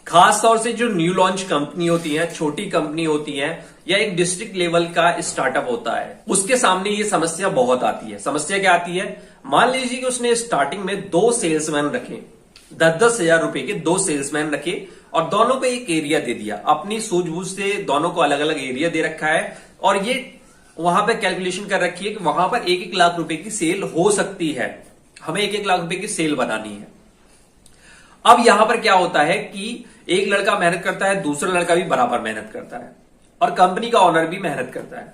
खास तौर से जो न्यू लॉन्च कंपनी होती है, छोटी कंपनी होती है, या एक डिस्ट्रिक्ट लेवल का स्टार्टअप होता है, उसके सामने ये समस्या बहुत आती है। समस्या क्या आती है? मान लीजिए कि उसने स्टार्टिंग में 2 सेल्समैन रखे, 10-10 हजार रुपए के 2 सेल्समैन रखे और दोनों को एक एरिया दे दिया। अपनी सूझबूझ से दोनों को अलग अलग एरिया दे रखा है और ये वहां पर कैलकुलेशन कर रखी है कि वहां पर 1-1 लाख रुपए की सेल हो सकती है, हमें 1-1 लाख रुपए की सेल बनानी है। अब यहां पर क्या होता है कि एक लड़का मेहनत करता है, दूसरा लड़का भी बराबर मेहनत करता है और कंपनी का ओनर भी मेहनत करता है।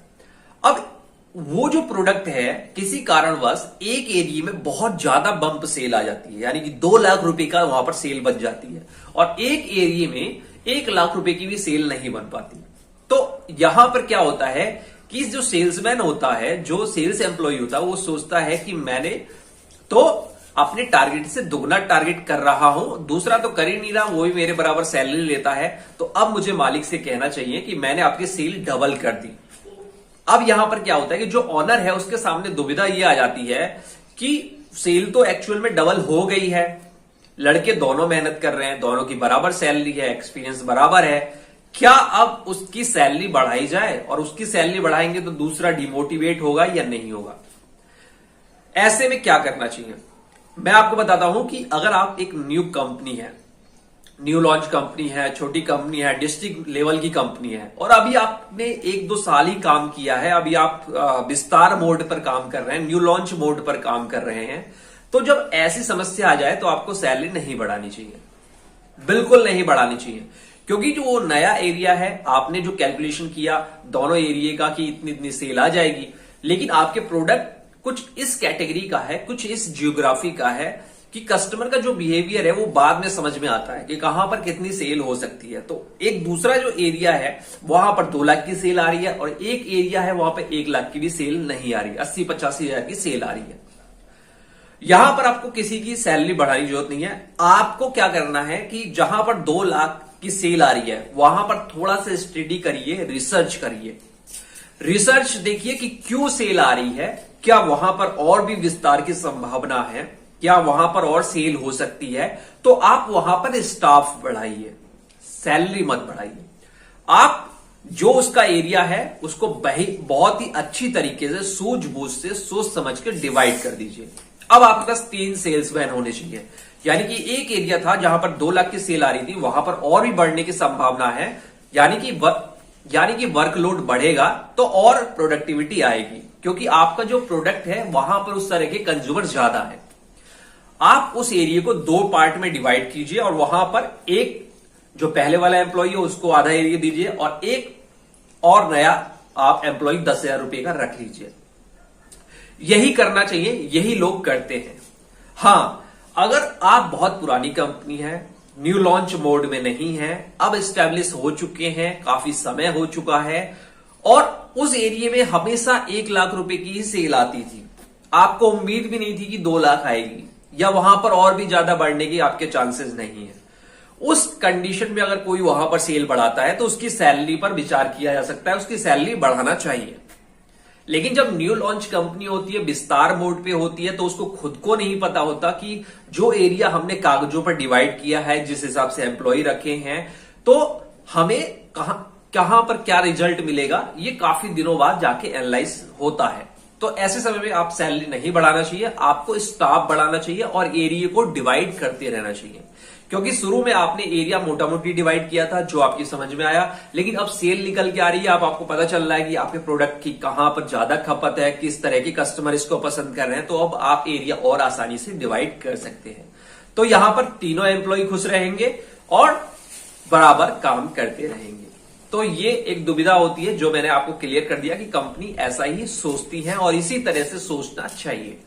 अब वो जो प्रोडक्ट है किसी कारणवश एक एरिया में बहुत ज्यादा बंप सेल आ जाती है, यानी कि 2 लाख रुपए का वहां पर सेल बच जाती है और एक एरिया में 1 लाख रुपए की भी सेल नहीं बन पाती। तो यहां पर क्या होता है कि जो सेल्समैन होता है, जो सेल्स एम्प्लॉय होता है, वो सोचता है कि मैंने तो अपने टारगेट से दुगना टारगेट कर रहा हूं, दूसरा तो कर ही नहीं रहा, वो भी मेरे बराबर सैलरी लेता है, तो अब मुझे मालिक से कहना चाहिए कि मैंने आपकी सेल डबल कर दी। अब यहां पर क्या होता है कि जो ऑनर है उसके सामने दुविधा ये आ जाती है कि सेल तो एक्चुअल में डबल हो गई है, लड़के दोनों मेहनत कर रहे हैं, दोनों की बराबर सैलरी है, एक्सपीरियंस बराबर है, क्या अब उसकी सैलरी बढ़ाई जाए? और उसकी सैलरी बढ़ाएंगे तो दूसरा डिमोटिवेट होगा या नहीं होगा? ऐसे में क्या करना चाहिए? मैं आपको बताता हूं कि अगर आप एक न्यू कंपनी है, न्यू लॉन्च कंपनी है, छोटी कंपनी है, डिस्ट्रिक्ट लेवल की कंपनी है और अभी आपने 1-2 साल ही काम किया है, अभी आप विस्तार मोड पर काम कर रहे हैं, न्यू लॉन्च मोड पर काम कर रहे हैं, तो जब ऐसी समस्या आ जाए तो आपको सैलरी नहीं बढ़ानी चाहिए, बिल्कुल नहीं बढ़ानी चाहिए। क्योंकि जो वो नया एरिया है, आपने जो कैलकुलेशन किया दोनों एरिया का कि इतनी इतनी सेल आ जाएगी, लेकिन आपके प्रोडक्ट कुछ इस कैटेगरी का है, कुछ इस जियोग्राफी का है कि कस्टमर का जो बिहेवियर है वो बाद में समझ में आता है कि कहां पर कितनी सेल हो सकती है। तो एक दूसरा जो एरिया है वहां पर 2 लाख की सेल आ रही है और एक एरिया है वहां पर 1 लाख की भी सेल नहीं आ रही, 80-85 हजार की सेल आ रही है। यहां पर आपको किसी की सैलरी बढ़ाने की जरूरत नहीं है। आपको क्या करना है कि जहां पर 2 लाख की सेल आ रही है वहां पर थोड़ा सा स्टडी करिए, रिसर्च करिए, रिसर्च देखिए कि क्यों सेल आ रही है, क्या वहां पर और भी विस्तार की संभावना है, क्या वहां पर और सेल हो सकती है, तो आप वहां पर स्टाफ बढ़ाइए, सैलरी मत बढ़ाइए। आप जो उसका एरिया है उसको बहुत ही अच्छी तरीके से सूझबूझ से सोच समझ के डिवाइड कर दीजिए। अब आपके पास 3 सेल्समैन होने चाहिए, यानी कि एक एरिया था जहां पर 2 लाख की सेल आ रही थी, वहां पर और भी बढ़ने की संभावना है, यानी कि वर्कलोड बढ़ेगा तो और प्रोडक्टिविटी आएगी, क्योंकि आपका जो प्रोडक्ट है वहां पर उस तरह के कंज्यूमर ज्यादा है। आप उस एरिया को 2 पार्ट में डिवाइड कीजिए और वहां पर एक जो पहले वाला एम्प्लॉय है उसको आधा एरिया दीजिए और एक और नया आप एम्प्लॉय 10,000 रुपए का रख लीजिए। यही करना चाहिए, यही लोग करते हैं। हां, अगर आप बहुत पुरानी कंपनी है, न्यू लॉन्च मोड में नहीं है, अब एस्टेब्लिश हो चुके हैं, काफी समय हो चुका है और उस एरिया में हमेशा 1 लाख रुपए की ही सेल आती थी, आपको उम्मीद भी नहीं थी कि 2 लाख आएगी या वहां पर और भी ज्यादा बढ़ने की आपके चांसेस नहीं है, उस कंडीशन में अगर कोई वहां पर सेल बढ़ाता है तो उसकी सैलरी पर विचार किया जा सकता है, उसकी सैलरी बढ़ाना चाहिए। लेकिन जब न्यू लॉन्च कंपनी होती है, विस्तार मोड पे होती है, तो उसको खुद को नहीं पता होता कि जो एरिया हमने कागजों पर डिवाइड किया है, जिस हिसाब से एम्प्लॉय रखे हैं, तो हमें कहां पर क्या रिजल्ट मिलेगा, ये काफी दिनों बाद जाके एनालाइज होता है। तो ऐसे समय में आप सैलरी नहीं बढ़ाना चाहिए, आपको स्टाफ बढ़ाना चाहिए और एरिया को डिवाइड करते रहना चाहिए। क्योंकि शुरू में आपने एरिया मोटा मोटी डिवाइड किया था जो आपकी समझ में आया, लेकिन अब सेल निकल के आ रही है, अब आपको पता चल रहा है कि आपके प्रोडक्ट की कहां पर ज्यादा खपत है, किस तरह के कस्टमर इसको पसंद कर रहे हैं, तो अब आप एरिया और आसानी से डिवाइड कर सकते हैं। तो यहां पर तीनों एम्प्लॉय खुश रहेंगे और बराबर काम करते रहेंगे। तो ये एक दुविधा होती है जो मैंने आपको क्लियर कर दिया कि कंपनी ऐसा ही सोचती है और इसी तरह से सोचना चाहिए।